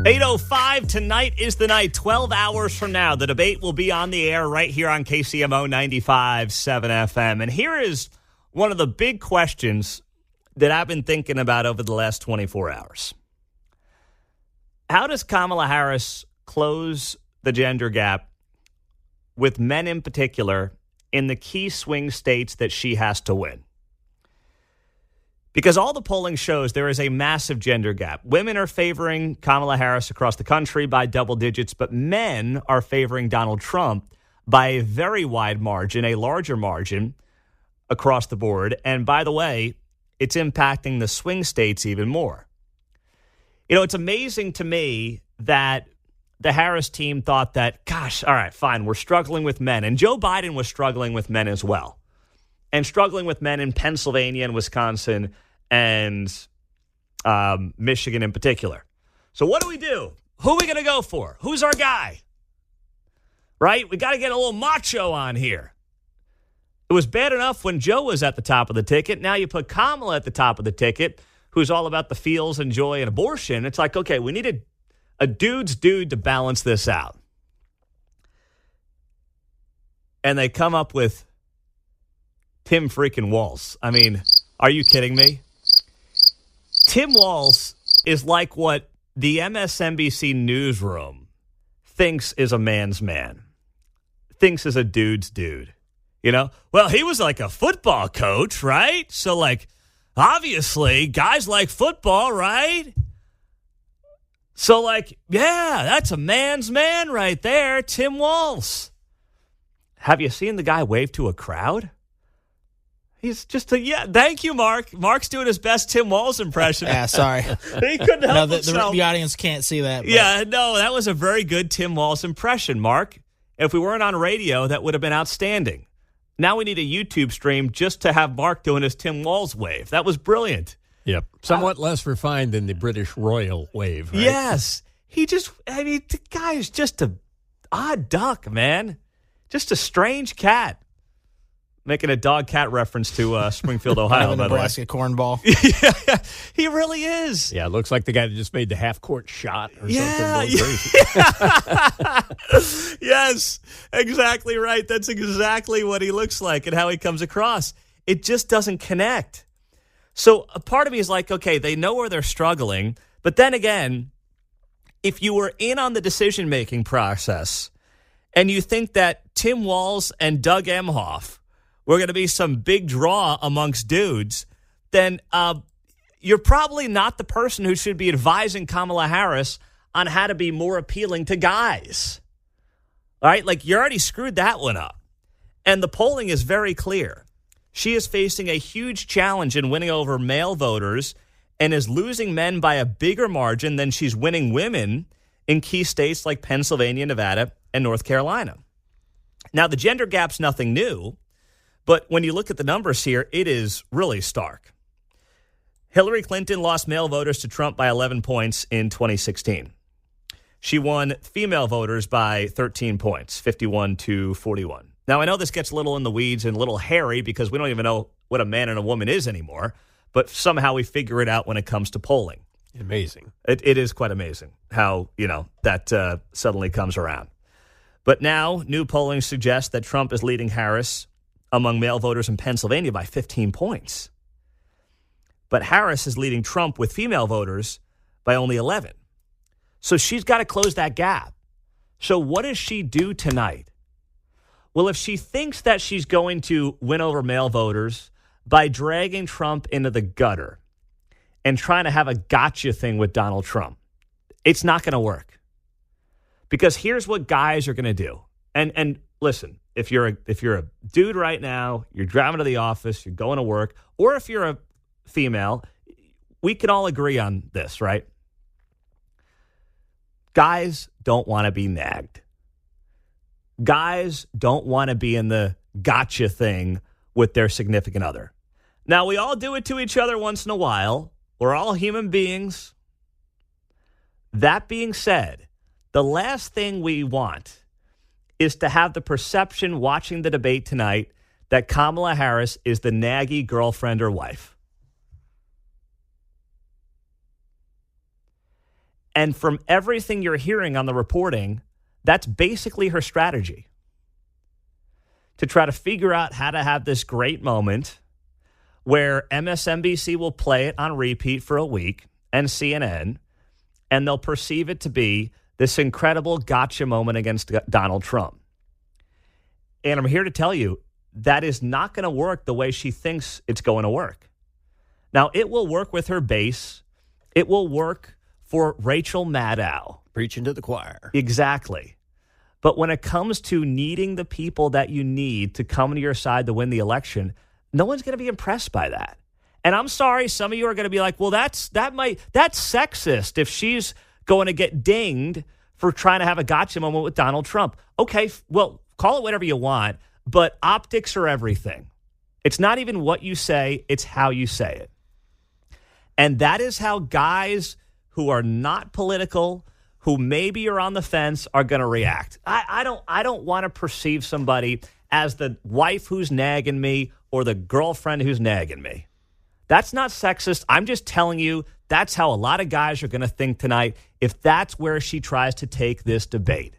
8:05 tonight is the night. 12 hours from now, the debate will be on the air right here on KCMO 95.7 FM. And here is one of the big questions that I've been thinking about over the last 24 hours. How does Kamala Harris close the gender gap with men in particular in the key swing states that she has to win? Because all the polling shows there is a massive gender gap. Women are favoring Kamala Harris across the country by double digits, but men are favoring Donald Trump by a very wide margin, a larger margin across the board. And by the way, it's impacting the swing states even more. You know, it's amazing to me that the Harris team thought that, gosh, all right, fine, we're struggling with men. And Joe Biden was struggling with men as well. And struggling with men in Pennsylvania and Wisconsin and Michigan in particular. So what do? Who are we going to go for? Who's our guy? Right? We got to get a little macho on here. It was bad enough when Joe was at the top of the ticket. Now you put Kamala at the top of the ticket, who's all about the feels and joy and abortion. It's like, okay, we need a dude's dude to balance this out. And they come up with Tim freaking Walz. I mean, are you kidding me? Tim Walz is like what the MSNBC newsroom thinks is a man's man, thinks is a dude's dude. You know, well, he was like a football coach, right? So, like, obviously, guys like football, right? So, like, yeah, that's a man's man right there, Tim Walz. Have you seen the guy wave to a crowd? He's just thank you, Mark. Mark's doing his best Tim Walz impression. Yeah, sorry. He couldn't help himself. The audience can't see that. But. Yeah, no, that was a very good Tim Walz impression, Mark. If we weren't on radio, that would have been outstanding. Now we need a YouTube stream just to have Mark doing his Tim Walz wave. That was brilliant. Yep. Somewhat less refined than the British royal wave, right? Yes. The guy is just an odd duck, man. Just a strange cat. Making a dog-cat reference to Springfield, Ohio, by the way. Nebraska cornball. Yeah, he really is. Yeah, looks like the guy that just made the half-court shot or something. Yes, exactly right. That's exactly what he looks like and how he comes across. It just doesn't connect. So a part of me is like, okay, they know where they're struggling. But then again, if you were in on the decision-making process and you think that Tim Walz and Doug Emhoff we're going to be some big draw amongst dudes, then you're probably not the person who should be advising Kamala Harris on how to be more appealing to guys. All right? Like, you already screwed that one up. And the polling is very clear. She is facing a huge challenge in winning over male voters and is losing men by a bigger margin than she's winning women in key states like Pennsylvania, Nevada, and North Carolina. Now, the gender gap's nothing new. But when you look at the numbers here, it is really stark. Hillary Clinton lost male voters to Trump by 11 points in 2016. She won female voters by 13 points, 51-41. Now, I know this gets a little in the weeds and a little hairy because we don't even know what a man and a woman is anymore, but somehow we figure it out when it comes to polling. Amazing. It is quite amazing how, that suddenly comes around. But now, new polling suggests that Trump is leading Harris among male voters in Pennsylvania by 15 points. But Harris is leading Trump with female voters by only 11. So she's got to close that gap. So what does she do tonight? Well, if she thinks that she's going to win over male voters by dragging Trump into the gutter and trying to have a gotcha thing with Donald Trump, it's not going to work. Because here's what guys are going to do. And listen, if you're a dude right now, you're driving to the office, you're going to work, or if you're a female, we can all agree on this, right? Guys don't want to be nagged. Guys don't want to be in the gotcha thing with their significant other. Now, we all do it to each other once in a while. We're all human beings. That being said, the last thing we want is to have the perception watching the debate tonight that Kamala Harris is the naggy girlfriend or wife. And from everything you're hearing on the reporting, that's basically her strategy. To try to figure out how to have this great moment where MSNBC will play it on repeat for a week and CNN, and they'll perceive it to be this incredible gotcha moment against Donald Trump. And I'm here to tell you that is not going to work the way she thinks it's going to work. Now, it will work with her base. It will work for Rachel Maddow. Preaching to the choir. Exactly. But when it comes to needing the people that you need to come to your side to win the election, no one's going to be impressed by that. And I'm sorry, some of you are going to be like, well, that's sexist if she's going to get dinged for trying to have a gotcha moment with Donald Trump. Okay, well, call it whatever you want, but optics are everything. It's not even what you say, it's how you say it. And that is how guys who are not political, who maybe are on the fence, are going to react. I don't want to perceive somebody as the wife who's nagging me or the girlfriend who's nagging me. That's not sexist. I'm just telling you that's how a lot of guys are going to think tonight if that's where she tries to take this debate.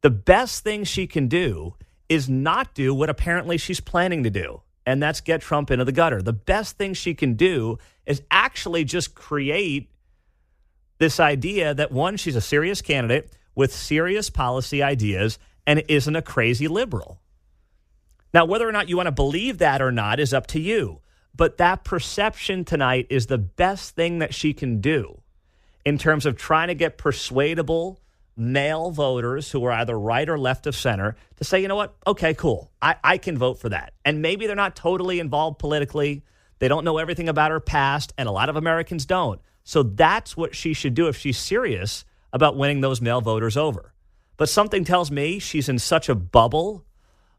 The best thing she can do is not do what apparently she's planning to do, and that's get Trump into the gutter. The best thing she can do is actually just create this idea that, one, she's a serious candidate with serious policy ideas and isn't a crazy liberal. Now, whether or not you want to believe that or not is up to you. But that perception tonight is the best thing that she can do in terms of trying to get persuadable male voters who are either right or left of center to say, you know what, okay, cool, I can vote for that. And maybe they're not totally involved politically. They don't know everything about her past, and a lot of Americans don't. So that's what she should do if she's serious about winning those male voters over. But something tells me she's in such a bubble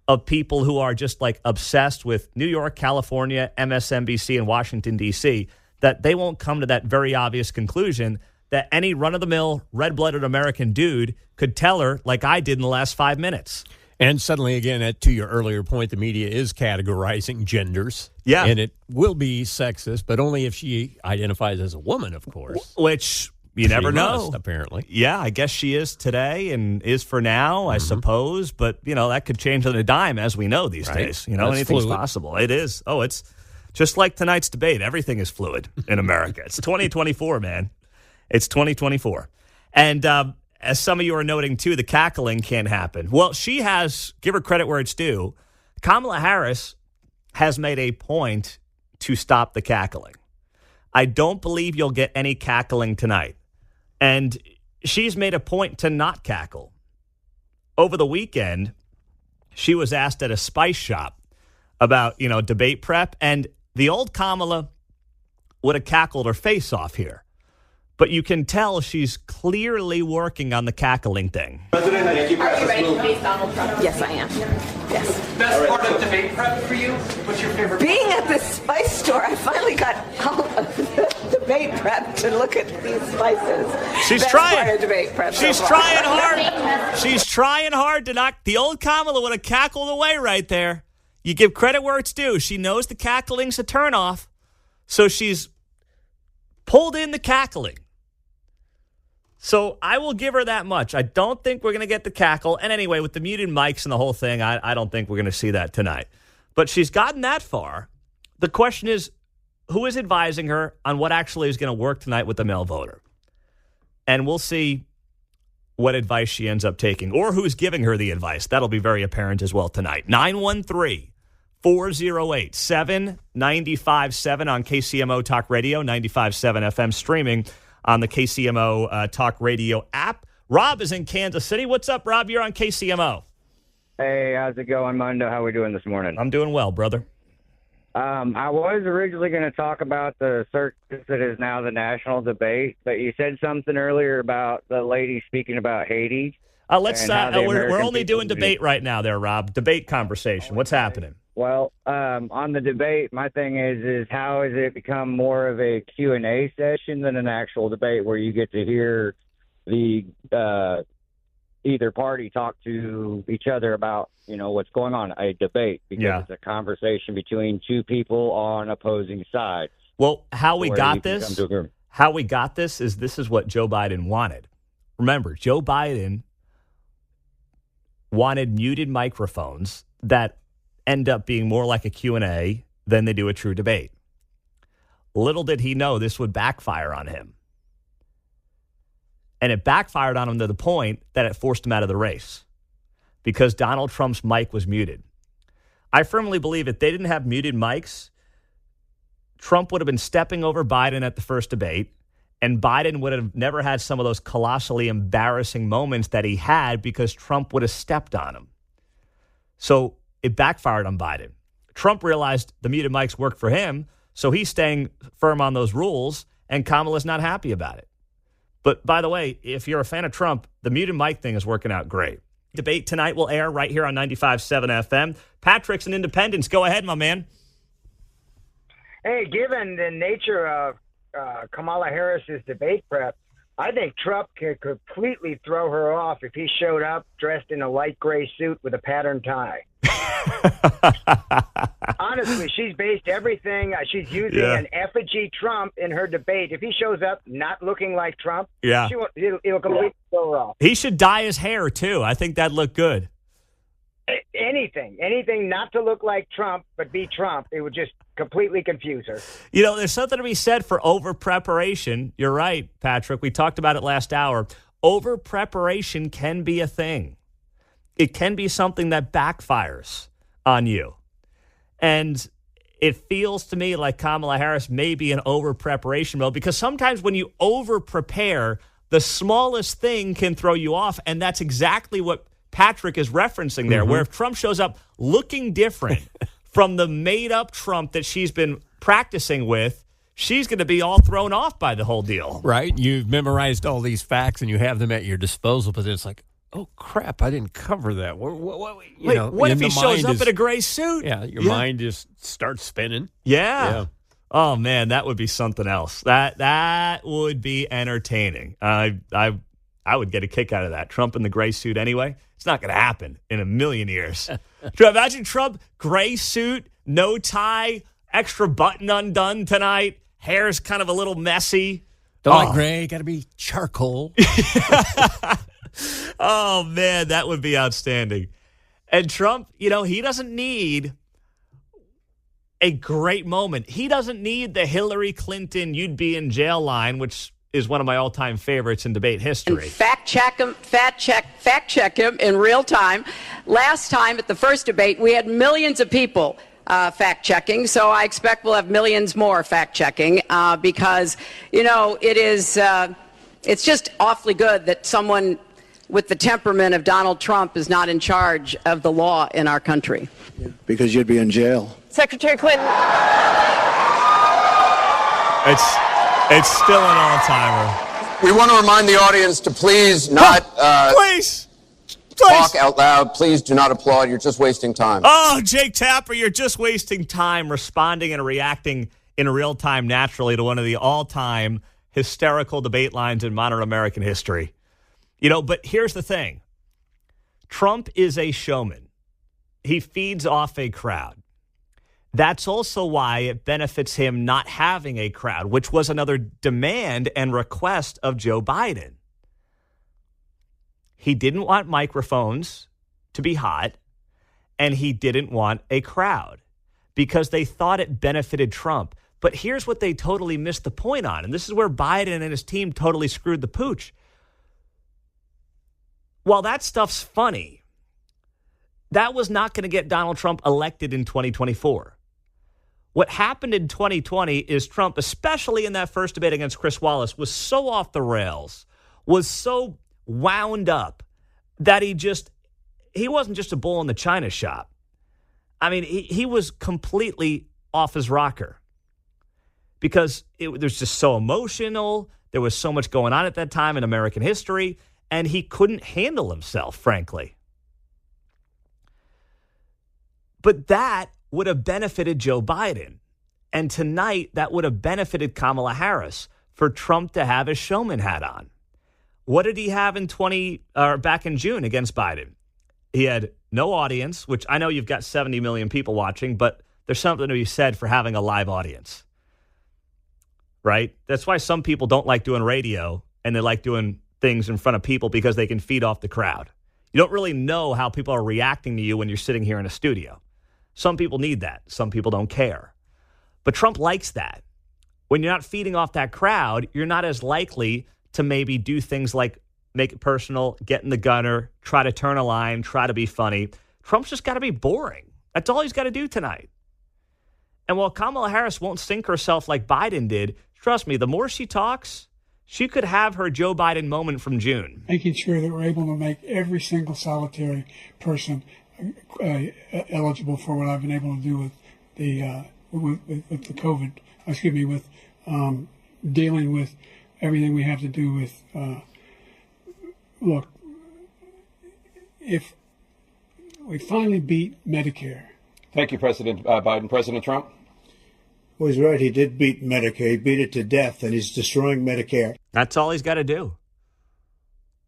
of people who are just like obsessed with New York, California, MSNBC, and Washington, D.C., that they won't come to that very obvious conclusion that any run-of-the-mill, red-blooded American dude could tell her like I did in the last 5 minutes. And suddenly, again, to your earlier point, the media is categorizing genders. Yeah. And it will be sexist, but only if she identifies as a woman, of course. Which you never She know. must, apparently. Yeah, I guess she is today and is for now, I suppose. But, you know, that could change on a dime, as we know these days. You know, That's anything's fluid. possible. It is. Oh, it's just like tonight's debate. Everything is fluid in America. It's 2024, man. It's 2024. And as some of you are noting, too, the cackling can't happen. Well, she has, give her credit where it's due, Kamala Harris has made a point to stop the cackling. I don't believe you'll get any cackling tonight. And she's made a point to not cackle. Over the weekend, she was asked at a spice shop about, you know, debate prep, and the old Kamala would have cackled her face off here. But you can tell she's clearly working on the cackling thing. President, are you ready to face Donald Trump? Yes, I am. Yes. Best part of debate prep for you? What's your favorite? Being at the spice store, I finally got out of the debate prep to look at these spices. She's Best trying. part of debate prep She's so far. trying hard. She's trying hard to knock. The old Kamala would have cackled away right there. You give credit where it's due. She knows the cackling's a turnoff. So she's pulled in the cackling. So I will give her that much. I don't think we're going to get the cackle. And anyway, with the muted mics and the whole thing, I don't think we're going to see that tonight. But she's gotten that far. The question is, who is advising her on what actually is going to work tonight with the male voter? And we'll see what advice she ends up taking or who's giving her the advice. That'll be very apparent as well tonight. 913-408-7957 on KCMO Talk Radio, 95.7 FM streaming on the KCMO Talk Radio app. Rob is in Kansas City. What's up, Rob? You're on KCMO. Hey, how's it going, Mundo? How we doing this morning? I'm doing well, brother. I was originally going to talk about the circus that is now the national debate, but you said something earlier about the lady speaking about Haiti. Let's. and how the We're American only people doing debate right now, there, Rob. Debate conversation. What's happening? Well, on the debate, my thing is how has it become more of a Q&A session than an actual debate where you get to hear the either party talk to each other about, you know, what's going on, a debate, because it's a conversation between two people on opposing sides. Well, how we where got you can this? come to a group. how we got this is what Joe Biden wanted. Remember, Joe Biden wanted muted microphones that end up being more like a Q&A than they do a true debate. Little did he know this would backfire on him. And it backfired on him to the point that it forced him out of the race because Donald Trump's mic was muted. I firmly believe if they didn't have muted mics, Trump would have been stepping over Biden at the first debate, and Biden would have never had some of those colossally embarrassing moments that he had because Trump would have stepped on him. So it backfired on Biden. Trump realized the muted mics worked for him, so he's staying firm on those rules, and Kamala's not happy about it. But by the way, if you're a fan of Trump, the muted mic thing is working out great. Debate tonight will air right here on 95.7 FM. Patrick's in Independence. Go ahead, my man. Hey, given the nature of Kamala Harris's debate prep, I think Trump could completely throw her off if he showed up dressed in a light gray suit with a patterned tie. Honestly, she's based everything. She's using an effigy Trump in her debate. If he shows up not looking like Trump, it'll completely throw her off. He should dye his hair, too. I think that'd look good. Anything not to look like Trump, but be Trump, it would just completely confuse her. You know, there's something to be said for over-preparation. You're right, Patrick. We talked about it last hour. Over-preparation can be a thing. It can be something that backfires on you. And it feels to me like Kamala Harris may be in over-preparation mode because sometimes when you over-prepare, the smallest thing can throw you off, and that's exactly what Patrick is referencing there, where if Trump shows up looking different from the made-up Trump that she's been practicing with, she's going to be all thrown off by the whole deal. Right? You've memorized all these facts and you have them at your disposal, but it's like, oh, crap, I didn't cover that. What if he shows up in a gray suit? Yeah, your mind just starts spinning. Yeah. Oh, man, that would be something else. That would be entertaining. I would get a kick out of that. Trump in the gray suit anyway. It's not going to happen in a million years. Imagine Trump, gray suit, no tie, extra button undone tonight, hair's kind of a little messy. Don't like gray, got to be charcoal. Oh, man, that would be outstanding. And Trump, he doesn't need a great moment. He doesn't need the Hillary Clinton, you'd be in jail line, which is one of my all-time favorites in debate history. And fact check him in real time. Last time at the first debate, we had millions of people fact checking, so I expect we'll have millions more fact checking because it's just awfully good that someone with the temperament of Donald Trump is not in charge of the law in our country. Because you'd be in jail. Secretary Clinton. It's still an all-timer. We want to remind the audience to please not please talk out loud. Please do not applaud. You're just wasting time. Oh, Jake Tapper, you're just wasting time responding and reacting in real time naturally to one of the all-time hysterical debate lines in modern American history. But here's the thing. Trump is a showman. He feeds off a crowd. That's also why it benefits him not having a crowd, which was another demand and request of Joe Biden. He didn't want microphones to be hot, and he didn't want a crowd because they thought it benefited Trump. But here's what they totally missed the point on, and this is where Biden and his team totally screwed the pooch. While that stuff's funny, that was not going to get Donald Trump elected in 2024. What happened in 2020 is Trump, especially in that first debate against Chris Wallace, was so off the rails, was so wound up that he wasn't just a bull in the china shop. I mean, he was completely off his rocker because it was just so emotional. There was so much going on at that time in American history, and he couldn't handle himself, frankly. But that would have benefited Joe Biden. And tonight, that would have benefited Kamala Harris for Trump to have his showman hat on. What did he have back in June against Biden? He had no audience, which I know you've got 70 million people watching, but there's something to be said for having a live audience. right? That's why some people don't like doing radio and they like doing things in front of people because they can feed off the crowd. You don't really know how people are reacting to you when you're sitting here in a studio. Some people need that. Some people don't care. But Trump likes that. When you're not feeding off that crowd, you're not as likely to maybe do things like make it personal, get in the gunner, try to turn a line, try to be funny. Trump's just got to be boring. That's all he's got to do tonight. And while Kamala Harris won't sink herself like Biden did, trust me, the more she talks, she could have her Joe Biden moment from June. Making sure that we're able to make every single solitary person eligible for what I've been able to do with the COVID. With dealing with everything we have to do with. Look, if we finally beat Medicare. Thank you, President Biden. President Trump? Well, he's right. He did beat Medicare. He beat it to death, and he's destroying Medicare. That's all he's got to do.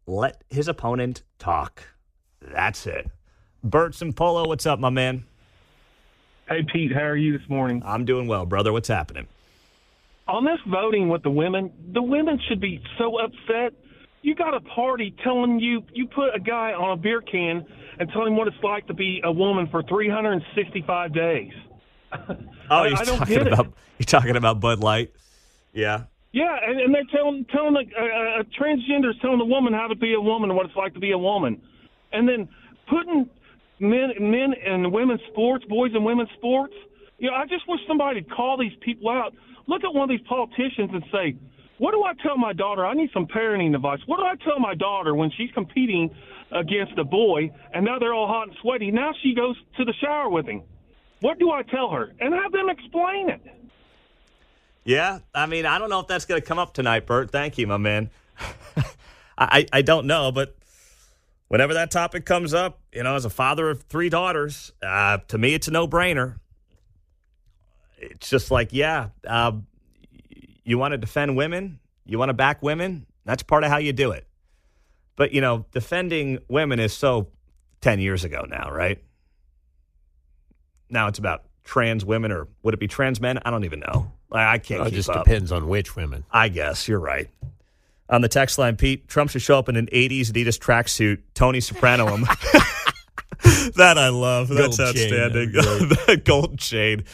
Let his opponent talk. That's it. Bert and Polo, what's up, my man? Hey, Pete, how are you this morning? I'm doing well, brother. What's happening? On this voting with the women should be so upset. You got a party telling you put a guy on a beer can and tell him what it's like to be a woman for 365 days. Oh, you're talking about Bud Light? Yeah. Yeah, and they're telling a transgender is telling a woman how to be a woman and what it's like to be a woman. And then putting men and women's sports, boys and women's sports. You know, I just wish somebody would call these people out. Look at one of these politicians and say, what do I tell my daughter? I need some parenting advice. What do I tell my daughter when she's competing against a boy and now they're all hot and sweaty? Now she goes to the shower with him. What do I tell her? And have them explain it. Yeah, I mean, I don't know if that's going to come up tonight, Bert. Thank you, my man. I don't know, but whenever that topic comes up, you know, as a father of 3 daughters, to me it's a no-brainer. It's just like, yeah, you want to defend women, you want to back women, that's part of how you do it. But, you know, defending women is so 10 years ago now, right? Now it's about trans women, or would it be trans men? I don't even know. I can't keep up. It just depends on which women. I guess. You're right. On the text line, Pete, Trump should show up in an 80s Adidas tracksuit, Tony Soprano him. That I love. That's outstanding. The gold chain.